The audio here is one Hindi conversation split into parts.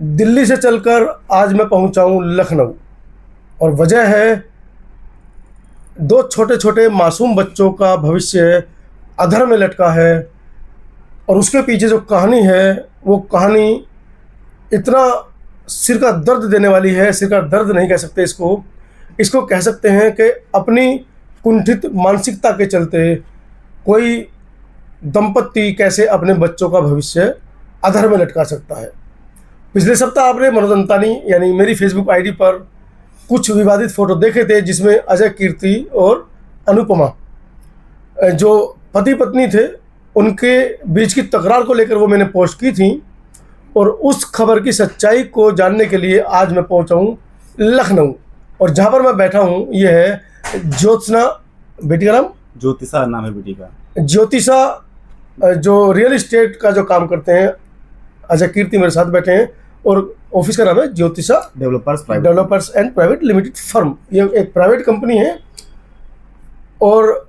दिल्ली से चलकर आज मैं पहुंचा हूं लखनऊ, और वजह है दो छोटे छोटे मासूम बच्चों का भविष्य अधर में लटका है। और उसके पीछे जो कहानी है वो कहानी इतना सिर का दर्द देने वाली है। सिर का दर्द नहीं कह सकते इसको कह सकते हैं कि अपनी कुंठित मानसिकता के चलते कोई दंपत्ति कैसे अपने बच्चों का भविष्य अधर में लटका सकता है। पिछले सप्ताह आपने मनोज अंतानी यानी मेरी फेसबुक आईडी पर कुछ विवादित फ़ोटो देखे थे, जिसमें अजय कीर्ति और अनुपमा जो पति पत्नी थे उनके बीच की तकरार को लेकर वो मैंने पोस्ट की थी। और उस खबर की सच्चाई को जानने के लिए आज मैं पहुंचा हूं लखनऊ, और जहां पर मैं बैठा हूं ये है ज्योत्सना, बेटी का नाम ज्योतिषा नाम है बेटी का। ज्योतिषा जो रियल इस्टेट का जो काम करते हैं, अजय कीर्ति मेरे साथ बैठे हैं, और ऑफिस का नाम है Jyotisha developers and private limited firm. ये एक प्राइवेट कंपनी है। और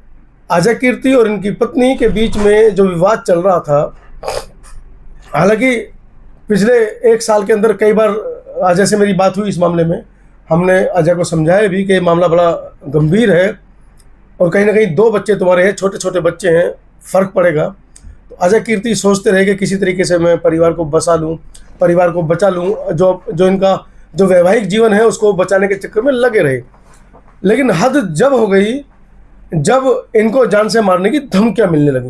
अजय कीर्ति और इनकी पत्नी के बीच में जो विवाद चल रहा था, हालांकि पिछले एक साल के अंदर कई बार अजय से मेरी बात हुई इस मामले में। हमने अजय को समझाया भी कि मामला बड़ा गंभीर है और कहीं ना कहीं दो बच्चे तुम्हारे हैं, छोटे छोटे बच्चे हैं, फ़र्क पड़ेगा। तो अजय कीर्ति सोचते रहे कि किसी तरीके से मैं परिवार को बचा लूँ, परिवार को बचा लूँ, जो इनका जो वैवाहिक जीवन है उसको बचाने के चक्कर में लगे रहे। लेकिन हद जब हो गई, जब इनको जान से मारने की धमकियाँ मिलने लगी,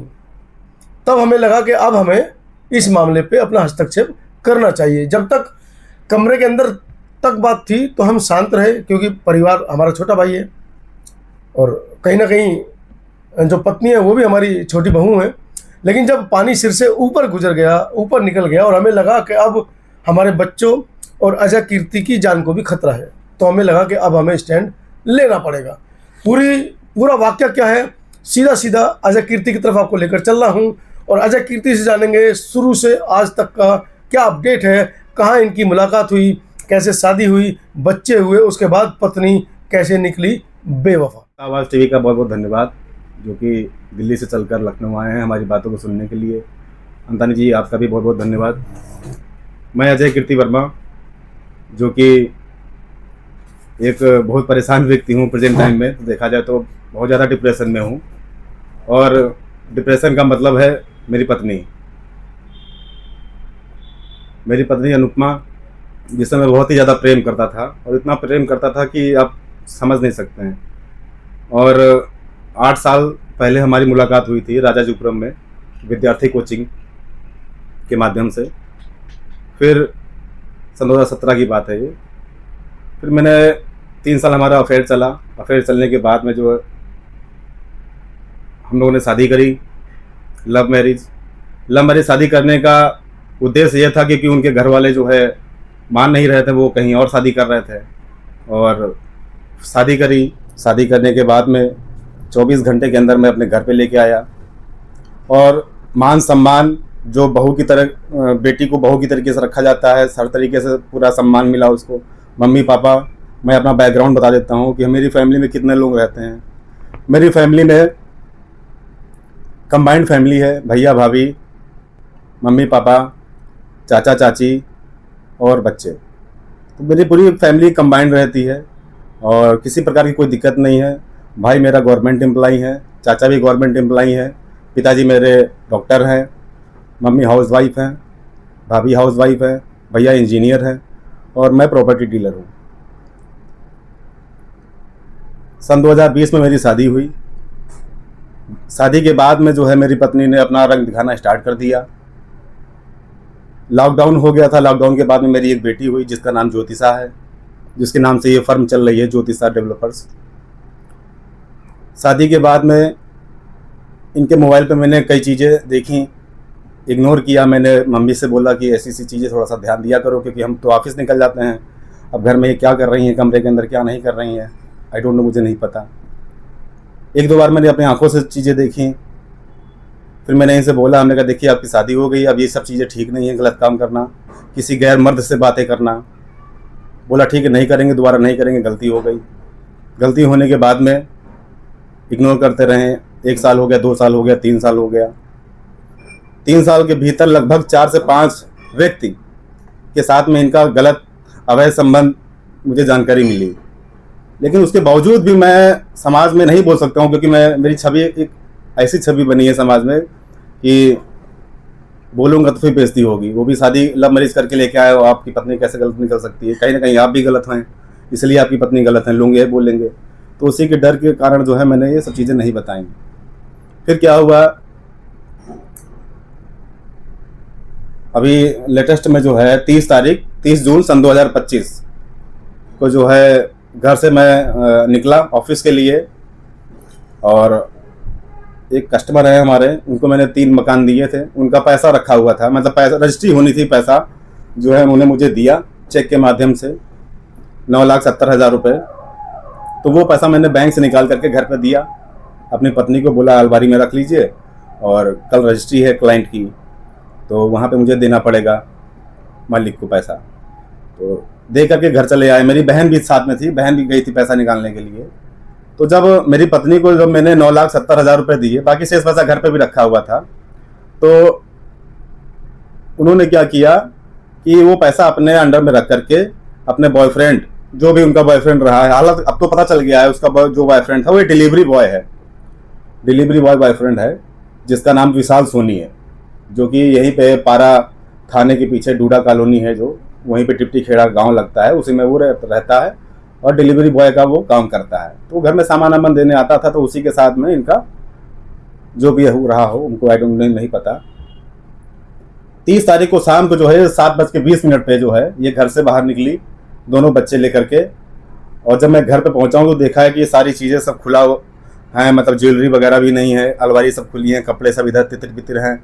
तब हमें लगा कि अब हमें इस मामले पे अपना हस्तक्षेप करना चाहिए। जब तक कमरे के अंदर तक बात थी तो हम शांत रहे, क्योंकि परिवार हमारा छोटा भाई है और कहीं ना कहीं जो पत्नी है वो भी हमारी छोटी बहू है। लेकिन जब पानी सिर से ऊपर गुजर गया, ऊपर निकल गया, और हमें लगा कि अब हमारे बच्चों और अजय कीर्ति की जान को भी खतरा है, तो हमें लगा कि अब हमें स्टैंड लेना पड़ेगा। पूरा वाक्य क्या है, सीधा सीधा अजय कीर्ति की तरफ आपको लेकर चल रहा हूँ, और अजय कीर्ति से जानेंगे शुरू से आज तक का क्या अपडेट है, कहाँ इनकी मुलाकात हुई, कैसे शादी हुई, बच्चे हुए, उसके बाद पत्नी कैसे निकली बेवफा। आवाज़ टीवी का बहुत बहुत धन्यवाद, जो कि दिल्ली से चलकर लखनऊ आए हैं हमारी बातों को सुनने के लिए। अंतानी जी, आपका भी बहुत बहुत धन्यवाद। मैं अजय कीर्ति वर्मा, जो कि एक बहुत परेशान व्यक्ति हूँ प्रेजेंट टाइम में। तो देखा जाए तो बहुत ज़्यादा डिप्रेशन में हूँ, और डिप्रेशन का मतलब है मेरी पत्नी अनुपमा, जिससे मैं बहुत ही ज़्यादा प्रेम करता था, और इतना प्रेम करता था कि आप समझ नहीं सकते हैं। और 8 साल पहले हमारी मुलाकात हुई थी राजाजीपुरम में विद्यार्थी कोचिंग के माध्यम से। फिर सन 2017 की बात है ये। फिर मैंने 3 साल हमारा अफेयर चला। अफेयर चलने के बाद में जो है हम लोगों ने शादी करी, लव मैरिज शादी करने का उद्देश्य यह था क्योंकि उनके घर वाले जो है मान नहीं रहे थे, वो कहीं और शादी कर रहे थे। और शादी करी। शादी करने के बाद में 24 घंटे के अंदर मैं अपने घर पे लेके आया, और मान सम्मान जो बहू की तरह, बेटी को बहू की तरीके से रखा जाता है, हर तरीके से पूरा सम्मान मिला उसको। मम्मी पापा, मैं अपना बैकग्राउंड बता देता हूँ कि मेरी फैमिली में कितने लोग रहते हैं। मेरी फैमिली में कंबाइंड फैमिली है, भैया भाभी, मम्मी पापा, चाचा चाची और बच्चे। तो मेरी पूरी फैमिली कंबाइंड रहती है और किसी प्रकार की कोई दिक्कत नहीं है। भाई मेरा गवर्नमेंट एम्प्लॉई है, चाचा भी गवर्नमेंट एम्प्लॉई है, पिताजी मेरे डॉक्टर हैं, मम्मी हाउसवाइफ हैं, भाभी हाउसवाइफ है, भैया इंजीनियर हैं, और मैं प्रॉपर्टी डीलर हूँ। सन 2020 में मेरी शादी हुई। शादी के बाद में जो है मेरी पत्नी ने अपना रंग दिखाना स्टार्ट कर दिया। लॉकडाउन हो गया था। लॉकडाउन के बाद में मेरी एक बेटी हुई जिसका नाम ज्योतिषा है, जिसके नाम से ये फर्म चल रही है, ज्योतिषा डेवलपर्स। शादी के बाद में इनके मोबाइल पे मैंने कई चीज़ें देखी, इग्नोर किया। मैंने मम्मी से बोला कि ऐसी सी चीज़ें थोड़ा सा ध्यान दिया करो, क्योंकि हम तो ऑफिस निकल जाते हैं, अब घर में ये क्या कर रही हैं, कमरे के अंदर क्या नहीं कर रही हैं, आई डोंट नो, मुझे नहीं पता। 1-2 बार मैंने अपनी आंखों से चीज़ें देखी। फिर मैंने इनसे बोला, हमने कहा देखिए आपकी शादी हो गई, अब ये सब चीज़ें ठीक नहीं है, गलत काम करना, किसी गैर मर्द से बातें करना। बोला ठीक है, नहीं करेंगे, दोबारा नहीं करेंगे, गलती हो गई। गलती होने के बाद में इग्नोर करते रहे। 1 साल हो गया, 2 साल हो गया, 3 साल हो गया। 3 साल के भीतर लगभग 4 से 5 व्यक्ति के साथ में इनका गलत अवैध संबंध मुझे जानकारी मिली, लेकिन उसके बावजूद भी मैं समाज में नहीं बोल सकता हूँ, क्योंकि मेरी छवि एक ऐसी छवि बनी है समाज में कि बोलूँगा तो फिर बेइज्जती होगी। वो भी शादी लव मैरिज करके लेके आए हो, आपकी पत्नी कैसे गलत निकल सकती है? कहीं ना कहीं आप भी गलत हैं, इसलिए आपकी पत्नी गलत है, लोग ये बोलेंगे। तो उसी के डर के कारण जो है मैंने ये सब चीज़ें नहीं बताई। फिर क्या हुआ, अभी लेटेस्ट में जो है 30 जून सन 2025 को जो है घर से मैं निकला ऑफिस के लिए, और एक कस्टमर है हमारे, उनको मैंने 3 मकान दिए थे, उनका पैसा रखा हुआ था, मतलब पैसा रजिस्ट्री होनी थी, पैसा जो है उन्होंने मुझे दिया चेक के माध्यम से 9,70,000 रुपये। तो वो पैसा मैंने बैंक से निकाल करके घर पर दिया, अपनी पत्नी को बोला अलमारी में रख लीजिए, और कल रजिस्ट्री है क्लाइंट की, तो वहाँ पे मुझे देना पड़ेगा मालिक को पैसा। तो दे करके घर चले आए। मेरी बहन भी साथ में थी, बहन भी गई थी पैसा निकालने के लिए। तो जब मेरी पत्नी को जब मैंने 9,70,000 रुपये दिए, बाकी शेष पैसा घर पे भी रखा हुआ था, तो उन्होंने क्या किया कि वो पैसा अपने अंडर में रख करके अपने बॉयफ्रेंड, जो भी उनका बॉयफ्रेंड रहा है, हालांकि अब तो पता चल गया है उसका जो बॉयफ्रेंड था वो डिलीवरी बॉय है, डिलीवरी बॉय बॉयफ्रेंड है, जिसका नाम विशाल सोनी है, जो कि यहीं पे पारा थाने के पीछे डूडा कॉलोनी है, जो वहीं पे टिप्टी खेड़ा गांव लगता है, उसी में वो रहता है और डिलीवरी बॉय का वो काम करता है। तो घर में सामान वामान देने आता था, तो उसी के साथ में इनका जो भी रहा हो, उनको आई डोंट नहीं पता। 30 तारीख को शाम को जो है 7:20 पे जो है ये घर से बाहर निकली, दोनों बच्चे लेकर के। और जब मैं घर पे पहुंचा हूँ तो देखा है कि ये सारी चीज़ें सब खुला है, मतलब ज्वेलरी वगैरह भी नहीं है, अलमारी सब खुली है, कपड़े सब इधर तितर बितर हैं।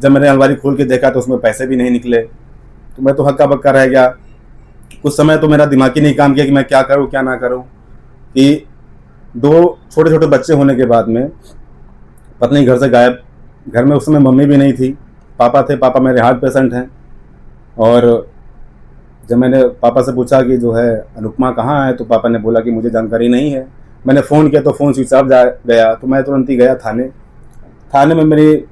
जब मैंने अलमारी खोल के देखा तो उसमें पैसे भी नहीं निकले, तो मैं तो हक्का बक्का रह गया। कुछ समय तो मेरा दिमाग ही नहीं काम किया कि मैं क्या करूं क्या ना करूं, कि 2 छोटे छोटे बच्चे होने के बाद में पत्नी घर से गायब। घर में उस समय मम्मी भी नहीं थी, पापा थे, पापा मेरे हार्ट पेशेंट हैं। और जब मैंने पापा से पूछा कि जो है अनुपमा कहाँ है, तो पापा ने बोला कि मुझे जानकारी नहीं है। मैंने फ़ोन किया तो फ़ोन स्विच ऑफ गया, तो मैं तुरंत ही गया थाने में मेरी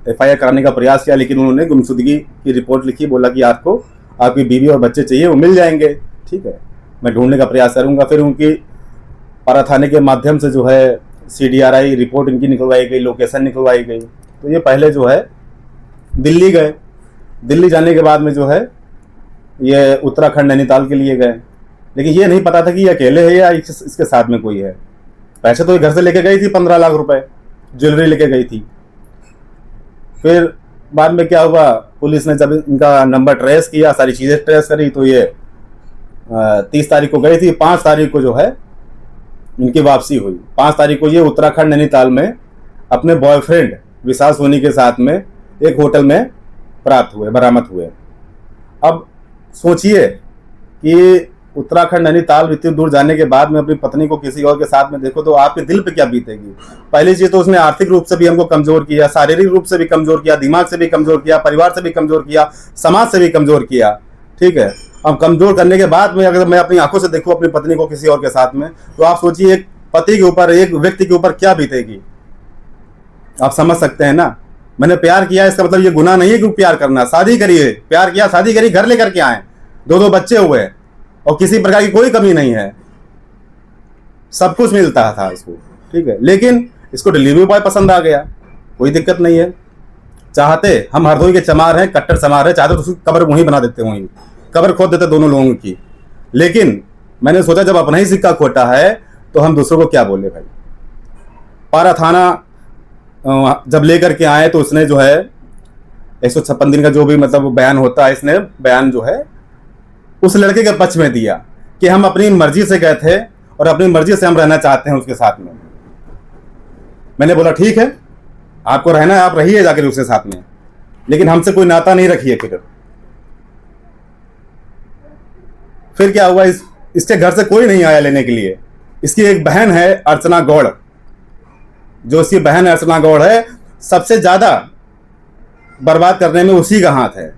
FIR कराने का प्रयास किया, लेकिन उन्होंने गुमशुदगी की रिपोर्ट लिखी, बोला कि आपको आपकी बीवी और बच्चे चाहिए, वो मिल जाएंगे, ठीक है, मैं ढूंढने का प्रयास करूंगा। फिर उनकी पारा थाने के माध्यम से जो है CDRI रिपोर्ट इनकी निकलवाई गई, लोकेशन निकलवाई गई। तो ये पहले जो है दिल्ली गए, दिल्ली जाने के बाद में जो है ये उत्तराखंड नैनीताल के लिए गए, लेकिन ये नहीं पता था कि ये अकेले है या इसके साथ में कोई है। पैसे तो ये घर से लेके गई थी, 15 लाख रुपए ज्वेलरी लेके गई थी। फिर बाद में क्या हुआ, पुलिस ने जब इनका नंबर ट्रेस किया, सारी चीज़ें ट्रेस करी, तो ये 30 तारीख को गई थी, 5 तारीख को जो है इनकी वापसी हुई। 5 तारीख को ये उत्तराखंड नैनीताल में अपने बॉयफ्रेंड विशाल सोनी के साथ में एक होटल में बरामद हुए। अब सोचिए कि उत्तराखंड नैनीताल इतनी दूर जाने के बाद में अपनी पत्नी को किसी और के साथ में देखो तो आपके दिल पे क्या बीतेगी। पहली चीज तो उसने आर्थिक रूप से भी हमको कमजोर किया, शारीरिक रूप से भी कमजोर किया, दिमाग से भी कमजोर किया, परिवार से भी कमजोर किया, समाज से भी कमजोर किया, ठीक है। अब कमजोर करने के बाद में अगर मैं अपनी आंखों से देखूं अपनी पत्नी को किसी और के साथ में, तो आप सोचिए एक पति के ऊपर, एक व्यक्ति के ऊपर क्या बीतेगी, आप समझ सकते हैं ना। मैंने प्यार किया, इसका मतलब ये गुनाह नहीं है कि प्यार करना। शादी करिए, प्यार किया, शादी करी, घर लेकर के आए, 2 बच्चे हुए और किसी प्रकार की कोई कमी नहीं है, सब कुछ मिलता था इसको, ठीक है। लेकिन इसको डिलीवरी बॉय पसंद आ गया, कोई दिक्कत नहीं है। चाहते हम हरदोई के चमार हैं, कट्टर चमार है, चाहते तो उसकी कब्र वहीं बना देते, वहीं कब्र खोद देते दोनों लोगों की। लेकिन मैंने सोचा जब अपना ही सिक्का खोटा है तो हम दूसरों को क्या बोले भाई। पारा थाना जब लेकर के आए तो उसने जो है 156 दिन का जो भी मतलब बयान होता है, इसने बयान जो है उस लड़के के पक्ष में दिया कि हम अपनी मर्जी से गए थे और अपनी मर्जी से हम रहना चाहते हैं उसके साथ में। मैंने बोला ठीक है, आपको रहना है आप रहिए जाकर उसके साथ में, लेकिन हमसे कोई नाता नहीं रखिए। फिर क्या हुआ, इसके घर से कोई नहीं आया लेने के लिए। इसकी एक बहन है अर्चना गौड़, जो इसकी बहन अर्चना गौड़ है, सबसे ज्यादा बर्बाद करने में उसी का हाथ है।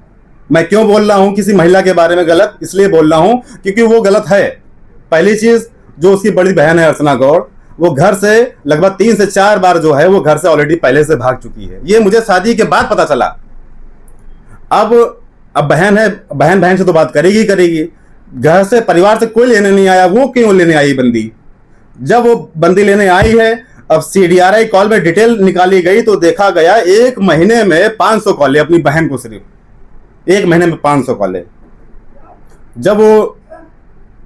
मैं क्यों बोल रहा हूं किसी महिला के बारे में गलत, इसलिए बोल रहा हूं क्योंकि वो गलत है। पहली चीज, जो उसकी बड़ी बहन है अर्चना गौड़, वो घर से लगभग 3 से 4 बार जो है वो घर से ऑलरेडी पहले से भाग चुकी है। ये मुझे शादी के बाद पता चला। अब अब बहन है, बहन बहन से तो बात करेगी करेगी, घर से परिवार से कोई लेने नहीं आया, वो क्यों लेने आई बंदी? जब वो बंदी लेने आई है, अब CDRI कॉल में डिटेल निकाली गई तो देखा गया 1 महीने में 500 कॉलें अपनी बहन को, सिर्फ 1 महीने में 500 कॉलें। जब वो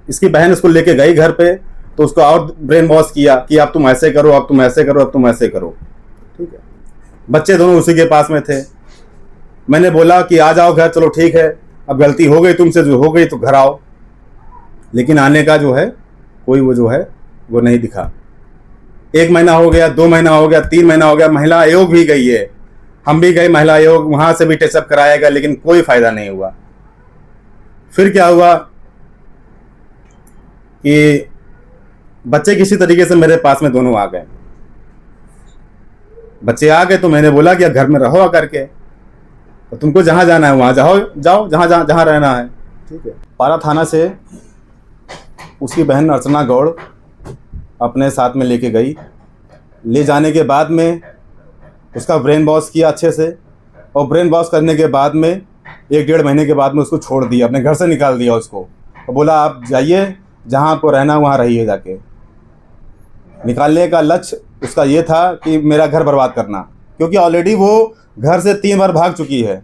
इसकी बहन इसको लेके गई घर पे तो उसको और ब्रेन वॉश किया कि अब तुम ऐसे करो, अब तुम ऐसे करो, अब तुम ऐसे करो। ठीक है, बच्चे दोनों उसी के पास में थे। मैंने बोला कि आ जाओ घर, चलो ठीक है, अब गलती हो गई तुमसे, जो हो गई तो घर आओ। लेकिन आने का जो है कोई वो जो है वो नहीं दिखा। 1 महीना हो गया, 2 महीना हो गया, 3 महीना हो गया, महिला आयोग भी गई है, हम भी गए महिला आयोग, वहां से भी टेस्टअप कराया गया, लेकिन कोई फायदा नहीं हुआ। फिर क्या हुआ कि बच्चे किसी तरीके से मेरे पास में दोनों आ गए। बच्चे आ गए तो मैंने बोला कि घर में रहो करके, तो तुमको जहां जाना है वहां जाओ, जाओ जहां जहां जहां रहना है। ठीक है, पारा थाना से उसकी बहन अर्चना गौड़ अपने साथ में लेके गई। ले जाने के बाद में उसका ब्रेन वॉश किया अच्छे से, और ब्रेन वॉश करने के बाद में 1-1.5 महीने के बाद में उसको छोड़ दिया, अपने घर से निकाल दिया उसको, और बोला आप जाइए जहाँ आपको रहना वहाँ रहिए जाके। निकालने का लक्ष्य उसका ये था कि मेरा घर बर्बाद करना, क्योंकि ऑलरेडी वो घर से 3 बार भाग चुकी है,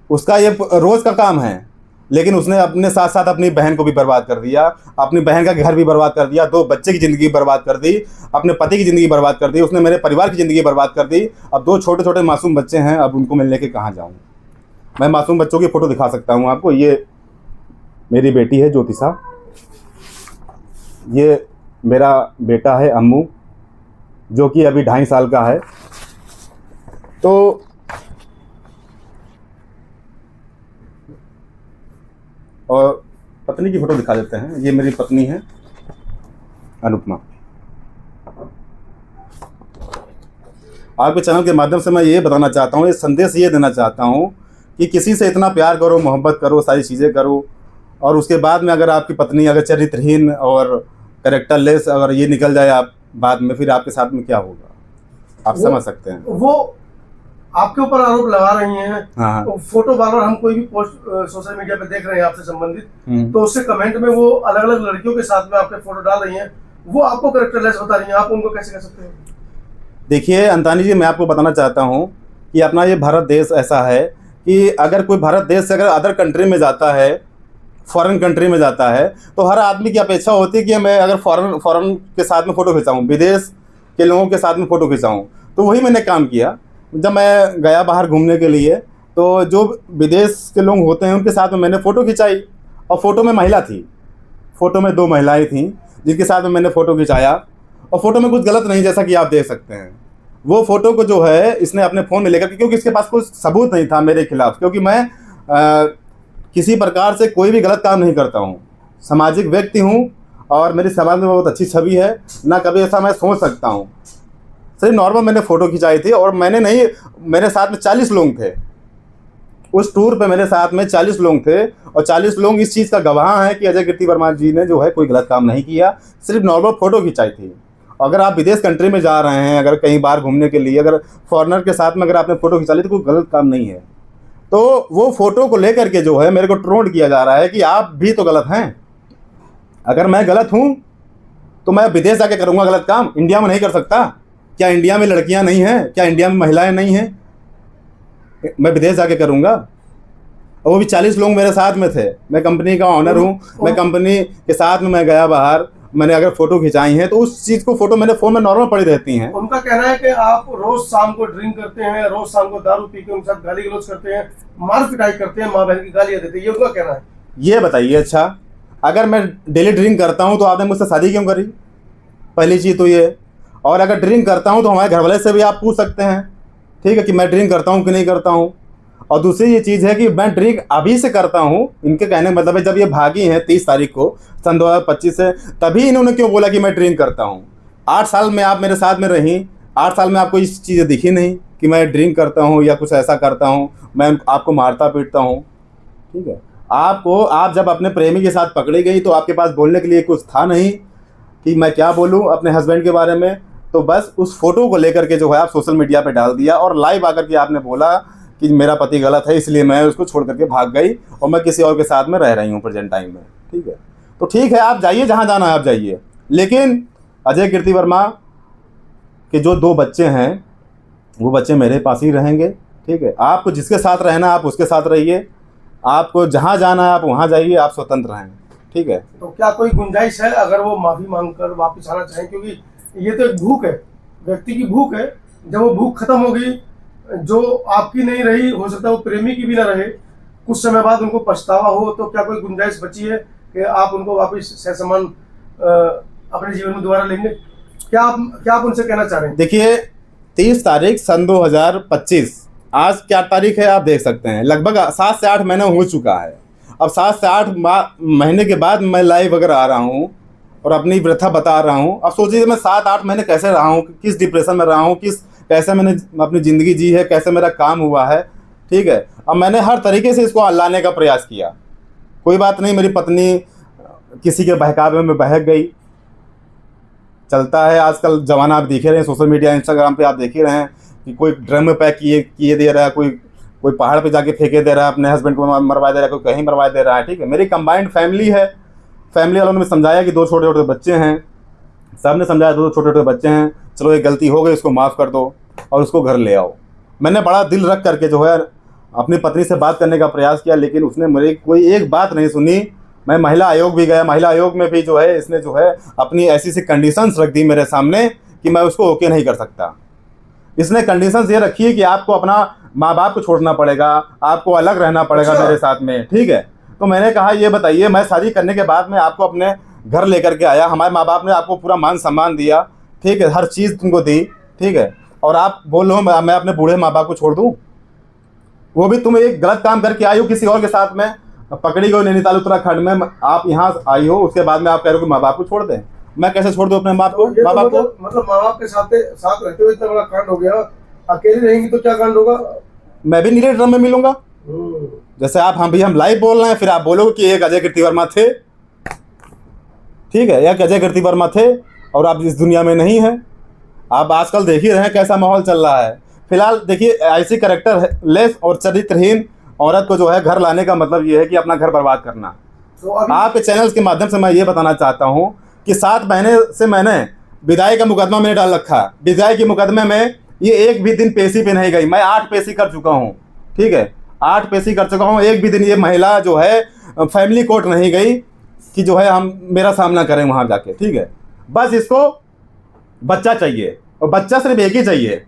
उसका ये रोज़ का काम है। लेकिन उसने अपने साथ साथ अपनी बहन को भी बर्बाद कर दिया, अपनी बहन का घर भी बर्बाद कर दिया, 2 बच्चे की ज़िंदगी बर्बाद कर दी, अपने पति की ज़िंदगी बर्बाद कर दी, उसने मेरे परिवार की ज़िंदगी बर्बाद कर दी। अब 2 छोटे छोटे मासूम बच्चे हैं, अब उनको मैं लेके कहाँ जाऊँ? मैं मासूम बच्चों की फ़ोटो दिखा सकता हूँ आपको। ये मेरी बेटी है ज्योतिषा, ये मेरा बेटा है अम्मू, जो कि अभी 2.5 साल का है। तो और पत्नी की फ़ोटो दिखा देते हैं। ये मेरी पत्नी है अनुपमा। आपके चैनल के माध्यम से मैं ये बताना चाहता हूँ, ये संदेश ये देना चाहता हूँ कि किसी से इतना प्यार करो, मोहब्बत करो, सारी चीज़ें करो, और उसके बाद में अगर आपकी पत्नी अगर चरित्रहीन और कैरेक्टरलेस अगर ये निकल जाए आप बाद में, फिर आपके साथ में क्या होगा आप समझ सकते हैं। वो आपके ऊपर आरोप लगा रही हैं। हाँ, तो फोटो बार बार हम कोई भी पोस्ट सोशल मीडिया पे देख रहे हैं आपसे संबंधित, तो उससे कमेंट में वो अलग अलग लड़कियों के साथ में आपके फोटो डाल रही हैं, वो आपको कैरेक्टरलेस बता रही हैं, आप उनको कैसे कह सकते हैं? देखिए अंतानी जी, मैं आपको बताना चाहता हूँ कि अपना ये भारत देश ऐसा है कि अगर कोई भारत देश से अगर अदर कंट्री में जाता है, फॉरेन कंट्री में जाता है, तो हर आदमी की अपेक्षा होती है कि मैं अगर फॉरेन के साथ में फ़ोटो खिंचाऊँ, विदेश के लोगों के साथ में फ़ोटो खिंचाऊँ। तो वही मैंने काम किया। जब मैं गया बाहर घूमने के लिए, तो जो विदेश के लोग होते हैं उनके साथ में मैंने फ़ोटो खिंचाई, और फ़ोटो में महिला थी, फ़ोटो में 2 महिलाएं थीं जिनके साथ में मैंने फ़ोटो खिंचाया। और फ़ोटो में कुछ गलत नहीं, जैसा कि आप देख सकते हैं। वो फ़ोटो को जो है इसने अपने फ़ोन में लेकर, क्योंकि इसके पास कोई सबूत नहीं था मेरे खिलाफ़, क्योंकि मैं किसी प्रकार से कोई भी गलत काम नहीं करता हूँ, सामाजिक व्यक्ति हूँ, और मेरी समाज में बहुत अच्छी छवि है, ना कभी ऐसा मैं सोच सकता हूँ। सिर्फ नॉर्मल मैंने फ़ोटो खिंचाई थी, और मैंने नहीं, मेरे साथ में 40 लोग थे उस टूर पे, मेरे साथ में 40 लोग थे, और 40 लोग इस चीज़ का गवाह हैं कि अजय कीर्ति वर्मा जी ने जो है कोई गलत काम नहीं किया, सिर्फ नॉर्मल फ़ोटो खिंचाई थी। अगर आप विदेश कंट्री में जा रहे हैं, अगर कहीं बाहर घूमने के लिए, अगर फॉरेनर के साथ में अगर आपने फ़ोटो खिंचा ली तो कोई गलत काम नहीं है। तो वो फ़ोटो को लेकर के जो है मेरे को ट्रोल किया जा रहा है कि आप भी तो गलत हैं। अगर मैं गलत हूँ तो मैं विदेश जाके करूँगा गलत काम, इंडिया में नहीं कर सकता? क्या इंडिया में लड़कियां नहीं हैं? क्या इंडिया में महिलाएं नहीं हैं? मैं विदेश जाके करूँगा? और वो भी 40 लोग मेरे साथ में थे। मैं कंपनी का ऑनर हूँ, मैं कंपनी के साथ में मैं गया बाहर, मैंने अगर फ़ोटो खिंचाई है तो उस चीज़ को फ़ोटो मेरे फ़ोन में नॉर्मल पड़ी रहती हैं। उनका कहना है कि आप रोज़ शाम को ड्रिंक करते हैं, रोज़ शाम को दारू पी के उनके साथ गाली गलौज करते हैं, मार पिटाई करते हैं, माँ बहन की गालियाँ देते हैं, ये उनका कहना है। ये बताइए, अच्छा अगर मैं डेली ड्रिंक करता हूँ तो आपने मुझसे शादी क्यों करी? पहली चीज़ तो ये। और अगर ड्रिंक करता हूँ तो हमारे घर वाले से भी आप पूछ सकते हैं, ठीक है, कि मैं ड्रिंक करता हूँ कि नहीं करता हूँ। और दूसरी ये चीज़ है कि मैं ड्रिंक अभी से करता हूँ, इनके कहने का मतलब है जब ये भागी हैं 30 तारीख को सन 2025 से, तभी इन्होंने क्यों बोला कि मैं ड्रिंक करता हूँ। 8 साल में आप मेरे साथ में रहीं, 8 साल में आपको इस चीज़ें दिखी नहीं कि मैं ड्रिंक करता हूँ या कुछ ऐसा करता हूँ, मैं आपको मारता पीटता हूँ, ठीक है। आप जब अपने प्रेमी के साथ पकड़ी गई तो आपके पास बोलने के लिए कुछ था नहीं कि मैं क्या बोलूँ अपने हस्बैंड के बारे में। तो बस उस फोटो को लेकर के जो है आप सोशल मीडिया पे डाल दिया, और लाइव आकर के आपने बोला कि मेरा पति गलत है इसलिए मैं उसको छोड़ करके भाग गई और मैं किसी और के साथ में रह रही हूँ प्रेजेंट टाइम में। ठीक है, तो ठीक है, आप जाइए जहाँ जाना है आप जाइए, लेकिन अजय कीर्ति वर्मा के जो 2 बच्चे हैं वो बच्चे मेरे पास ही रहेंगे। ठीक है, आपको जिसके साथ रहना है आप उसके साथ रहिए, आपको जहाँ जाना है आप वहाँ जाइए, आप स्वतंत्र हैं। ठीक है, तो क्या कोई गुंजाइश है अगर वो माफी मांगकर वापस आना चाहें, क्योंकि ये तो एक भूख है, व्यक्ति की भूख है, जब वो भूख खत्म होगी, जो आपकी नहीं रही, हो सकता है वो प्रेमी की भी ना रहे, कुछ समय बाद उनको पछतावा हो, तो क्या कोई गुंजाइश बची है कि आप उनको वापस ससम्मान अपने जीवन में दोबारा लेंगे? क्या आप उनसे कहना चाह रहे हैं? देखिए 30 तारीख सन 2025, आज क्या तारीख है आप देख सकते हैं, लगभग 7 से 8 महीना हो चुका है। अब 7 से 8 महीने के बाद मैं लाइव अगर आ रहा हूँ और अपनी व्यथा बता रहा हूँ, अब सोचिए मैं 7-8 महीने कैसे रहा हूँ, किस डिप्रेशन में रहा हूँ, कैसे मैंने अपनी ज़िंदगी जी है, कैसे मेरा काम हुआ है। ठीक है, अब मैंने हर तरीके से इसको लाने का प्रयास किया। कोई बात नहीं, मेरी पत्नी किसी के बहकावे में बहक गई, चलता है आजकल ज़माना, आप देख ही रहे हैं सोशल मीडिया इंस्टाग्राम पे, आप देख ही रहे हैं कि कोई ड्रम में पैक किए दे रहा है, कोई पहाड़ पे जाके फेंके दे रहा है, अपने हस्बैंड को मरवा दे रहा है, कोई कहीं मरवा दे रहा है। ठीक है, मेरी कंबाइंड फैमिली है, फैमिली वालों ने समझाया कि 2 छोटे छोटे बच्चे हैं, सब ने समझाया 2 छोटे छोटे बच्चे हैं, चलो एक गलती हो गई, उसको माफ़ कर दो और उसको घर ले आओ। मैंने बड़ा दिल रख करके जो है अपनी पत्नी से बात करने का प्रयास किया, लेकिन उसने मेरी कोई एक बात नहीं सुनी। मैं महिला आयोग भी गया, महिला आयोग में भी जो है इसने जो है अपनी ऐसी कंडीशंस रख दी मेरे सामने कि मैं उसको ओके नहीं कर सकता। इसने कंडीशंस ये रखी है कि आपको अपना माँ बाप को छोड़ना पड़ेगा, आपको अलग रहना पड़ेगा मेरे साथ में। ठीक है, तो मैंने कहा ये बताइए, मैं शादी करने के बाद में आपको अपने घर लेकर के आया, हमारे माँ बाप ने आपको पूरा मान सम्मान दिया, ठीक है, हर चीज़ तुमको दी, ठीक है, और आप बोल रहे हो मैं अपने बूढ़े माँ बाप को छोड़ दूँ? वो भी तुम एक गलत काम करके आई हो किसी और के साथ में, पकड़ी गई नैनीताल उत्तराखंड में, आप यहाँ आई हो, उसके बाद में आप कह रहे हो कि माँ बाप को छोड़ दें। मैं कैसे छोड़ दूँ अपने माँ बाप को? माँ बाप को मतलब माँ बाप के साथ रहते हुए इतना बड़ा कांड हो गया, अकेले रहेंगी तो क्या कांड होगा? मैं भी नीले ड्रम में मिलूंगा। जैसे हम लाइव बोल रहे हैं, फिर आप बोलोगे कि एक अजय कीर्ति वर्मा थे। ठीक है, एक अजय कीर्ति वर्मा थे और आप इस दुनिया में नहीं हैं। आप आजकल देख ही रहे हैं कैसा माहौल चल रहा है। फिलहाल देखिए, ऐसी कैरेक्टर लेस और चरित्रहीन औरत को जो है घर लाने का मतलब ये है कि अपना घर बर्बाद करना। तो आपके चैनल्स के माध्यम से मैं ये बताना चाहता हूँ कि 7 महीने से मैंने विदाई का मुकदमा मैंने डाल रखा। विदाई के मुकदमे में ये एक भी दिन पेशी पे नहीं गई। मैं 8 पेशी कर चुका हूँ। ठीक है, 8 पेशी कर चुका हूँ। एक भी दिन ये महिला जो है फैमिली कोर्ट नहीं गई कि जो है हम मेरा सामना करें वहाँ जाके। ठीक है, बस इसको बच्चा चाहिए और बच्चा सिर्फ एक ही चाहिए।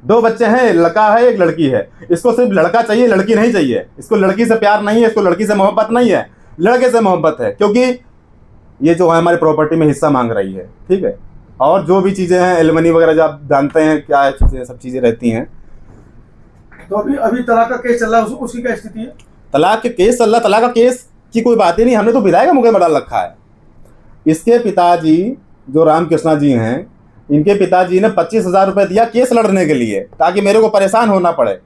2 बच्चे हैं, लड़का है एक लड़की है। इसको सिर्फ लड़का चाहिए, लड़की नहीं चाहिए। इसको लड़की से प्यार नहीं है, इसको लड़की से मोहब्बत नहीं है, लड़के से मोहब्बत है, क्योंकि ये जो है हमारी प्रॉपर्टी में हिस्सा मांग रही है। ठीक है, और जो भी चीज़ें हैं एलिमनी वगैरह जो आप जानते हैं क्या है, चीज़ें सब चीज़ें रहती हैं। तो अभी तलाक का केस चल रहा है, उसकी क्या स्थिति है? तलाक के केस चल रहा, तलाक का केस की कोई बात ही नहीं। हमने तो विदाई का मुकदमा डाल रखा है। इसके पिताजी जो रामकृष्णा जी हैं, इनके पिताजी ने 25,000 रुपये दिया केस लड़ने के लिए, ताकि मेरे को परेशान होना पड़े।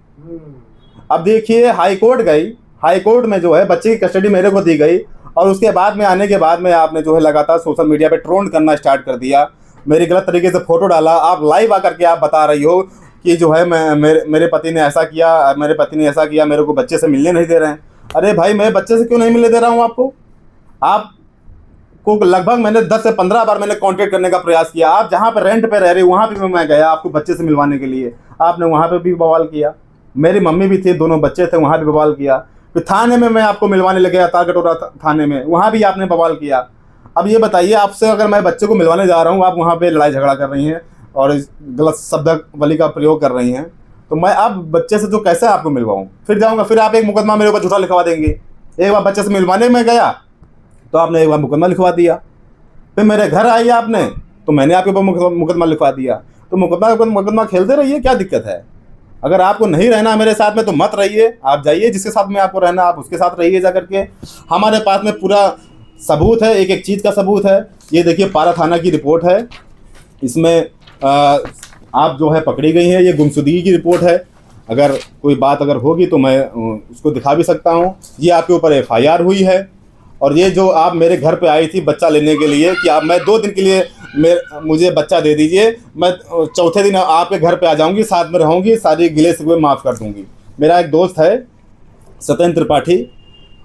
अब देखिए, हाई कोर्ट गई, हाई कोर्ट में जो है बच्चे की कस्टडी मेरे को दी गई, और उसके बाद में आने के बाद में आपने जो है लगातार सोशल मीडिया पे ट्रोल करना स्टार्ट कर दिया। मेरी गलत तरीके से फ़ोटो डाला। आप लाइव आकर के आप बता रही हो कि जो है मेरे पति ने ऐसा किया, मेरे पति ने ऐसा किया, मेरे को बच्चे से मिलने नहीं दे रहे हैं। अरे भाई, मैं बच्चे से क्यों नहीं मिलने दे रहा हूँ आपको? आपको लगभग मैंने 10 से 15 बार मैंने कांटेक्ट करने का प्रयास किया। आप जहाँ पर रेंट पे रह रहे हो वहाँ पे मैं गया आपको बच्चे से मिलवाने के लिए, आपने वहाँ पे भी बवाल किया। मेरी मम्मी भी थी, दोनों बच्चे थे, वहाँ भी बवाल किया। फिर थाने में मैं आपको मिलवाने लगे, तारकटोरा थाने में, वहाँ भी आपने बवाल किया। अब ये बताइए, आपसे अगर मैं बच्चे को मिलवाने जा रहा हूँ, आप वहाँ पे लड़ाई झगड़ा कर रही हैं और गलत शब्दावली का प्रयोग कर रही हैं, तो मैं अब बच्चे से तो कैसे आपको मिलवाऊँ? फिर जाऊँगा, फिर आप एक मुकदमा मेरे ऊपर झूठा लिखवा देंगे। एक बार बच्चे से मिलवाने में गया तो आपने एक बार मुकदमा लिखवा दिया। फिर मेरे घर आई आपने तो मैंने आपके ऊपर मुकदमा लिखवा दिया। तो मुकदमा खेलते रहिए, क्या दिक्कत है? अगर आपको नहीं रहना मेरे साथ में तो मत रहिए, आप जाइए, जिसके साथ में आपको रहना आप उसके साथ रहिए जा करके। हमारे पास में पूरा सबूत है, एक एक चीज़ का सबूत है। ये देखिए, पारा थाना की रिपोर्ट है, इसमें आप जो है पकड़ी गई हैं, ये गुमशुदगी की रिपोर्ट है। अगर कोई बात अगर होगी तो मैं उसको दिखा भी सकता हूँ। ये आपके ऊपर FIR हुई है। और ये जो आप मेरे घर पे आई थी बच्चा लेने के लिए कि आप मैं 2 दिन के लिए मुझे बच्चा दे दीजिए, मैं चौथे दिन आपके घर पे आ जाऊंगी, साथ में रहूंगी, सारी गिले शिकवे माफ़ कर दूंगी। मेरा एक दोस्त है सत्येंद्र त्रिपाठी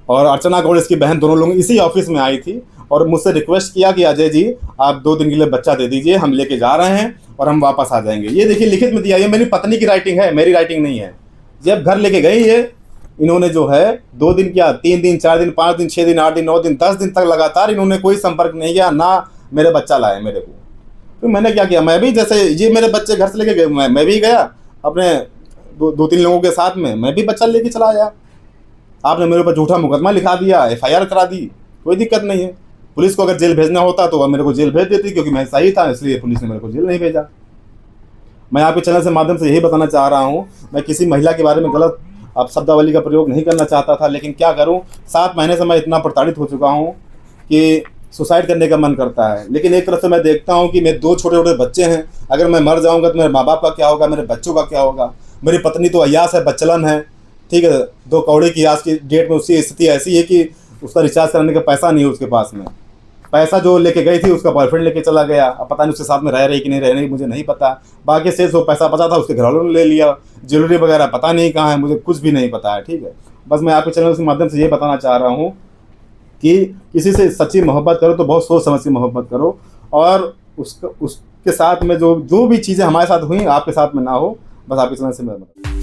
और अर्चना गौड़ इसकी बहन, दोनों लोग इसी ऑफिस में आई थी और मुझसे रिक्वेस्ट किया कि अजय जी आप 2 दिन के लिए बच्चा दे दीजिए, हम लेके जा रहे हैं और हम वापस आ जाएंगे। ये देखिए लिखित में दिया, ये मेरी पत्नी की राइटिंग है, मेरी राइटिंग नहीं है। जब घर लेके गई है इन्होंने जो है 2 दिन क्या 3 दिन 4 दिन 5 दिन 6 दिन 8 दिन 9 दिन 10 दिन तक लगातार इन्होंने कोई संपर्क नहीं किया, ना मेरे बच्चा लाए मेरे को। तो मैंने क्या किया, मैं भी जैसे ये मेरे बच्चे घर से लेके गए, मैं भी गया अपने 2-3 लोगों के साथ में, मैं भी बच्चा लेके चला आया। आपने मेरे ऊपर झूठा मुकदमा लिखा दिया, FIR करा दी, कोई दिक्कत नहीं है। पुलिस को अगर जेल भेजना होता तो वह मेरे को जेल भेज देती, क्योंकि मैं सही था, इसलिए पुलिस ने मेरे को जेल नहीं भेजा। मैं आपके चैनल से माध्यम से यही बताना चाह रहा हूँ, मैं किसी महिला के बारे में गलत अब शब्दावली का प्रयोग नहीं करना चाहता था, लेकिन क्या करूँ, 7 महीने से मैं इतना प्रताड़ित हो चुका हूँ कि सुसाइड करने का मन करता है। लेकिन एक तरफ से मैं देखता हूँ कि मेरे 2 छोटे छोटे बच्चे हैं, अगर मैं मर जाऊँगा तो मेरे माँ बाप का क्या होगा, मेरे बच्चों का क्या होगा। मेरी पत्नी तो अय्यास है, बच्चलन है, ठीक है, 2 कौड़ी की आज की डेट में उसकी स्थिति ऐसी है कि उसका रिचार्ज कराने का पैसा नहीं है उसके पास में। पैसा जो लेके गई थी उसका बॉयफ्रेंड लेके चला गया, अब पता नहीं उसके साथ में रह रही कि नहीं रह रही मुझे नहीं पता। बाकी से जो पैसा बचा था उसके घर वालों ने ले लिया, ज्वेलरी वगैरह पता नहीं कहाँ है, मुझे कुछ भी नहीं पता है, ठीक है। बस मैं आपके चैनल के माध्यम से ये बताना चाह रहा हूँ कि किसी से सच्ची मोहब्बत करो तो बहुत सोच समझ के मोहब्बत करो, और उसके साथ में जो भी चीज़ें हमारे साथ हुई आपके साथ में ना हो, बस आपके चैनल से मैं